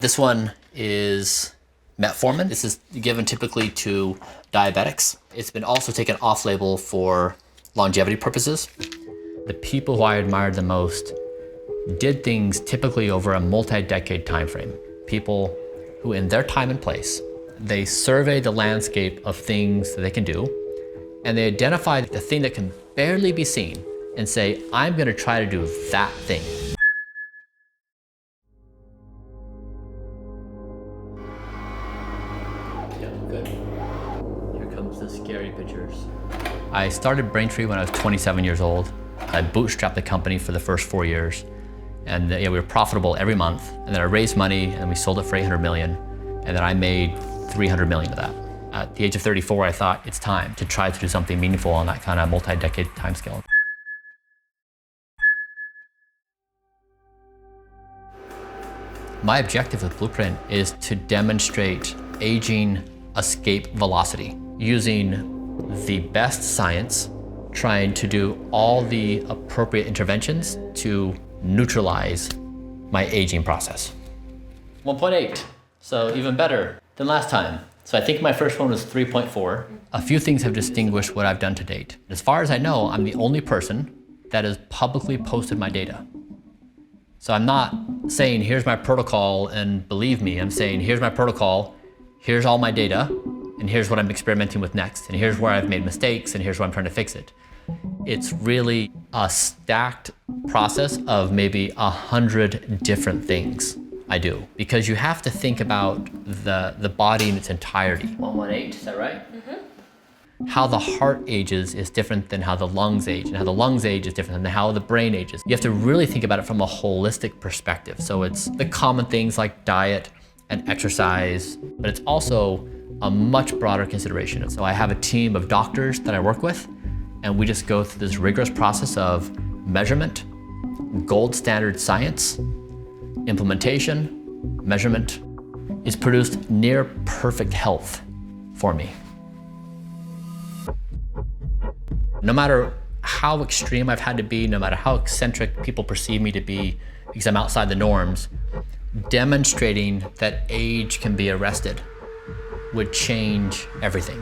This one is metformin. This is given typically to diabetics. It's been also taken off-label for longevity purposes. The people who I admired the most did things typically over a multi-decade time frame. People who in their time and place, they survey the landscape of things that they can do, and they identify the thing that can barely be seen and say, I'm gonna try to do that thing. Yeah, good. Here comes the scary pictures. I started Braintree when I was 27 years old. I bootstrapped the company for the first 4 years. And we were profitable every month. And then I raised money and we sold it for 800 million. And then I made 300 million of that. At the age of 34, I thought it's time to try to do something meaningful on that kind of multi-decade timescale. My objective with Blueprint is to demonstrate aging escape velocity using the best science, trying to do all the appropriate interventions to neutralize my aging process. 1.8, so even better than last time. So I think my first one was 3.4. A few things have distinguished what I've done to date. As far as I know, I'm the only person that has publicly posted my data. So I'm not saying, here's my protocol and believe me. I'm saying, here's my protocol, here's all my data, and here's what I'm experimenting with next, and here's where I've made mistakes, and here's where I'm trying to fix it. It's really a stacked process of maybe 100 different things I do, because you have to think about the body in its entirety. 118, is that right? Mm-hmm. How the heart ages is different than how the lungs age, and how the lungs age is different than how the brain ages. You have to really think about it from a holistic perspective. So it's the common things like diet and exercise, but it's also a much broader consideration. So I have a team of doctors that I work with, and we just go through this rigorous process of measurement, gold standard science, implementation, measurement. It's produced near perfect health for me. No matter how extreme I've had to be, no matter how eccentric people perceive me to be, because I'm outside the norms, demonstrating that age can be arrested would change everything.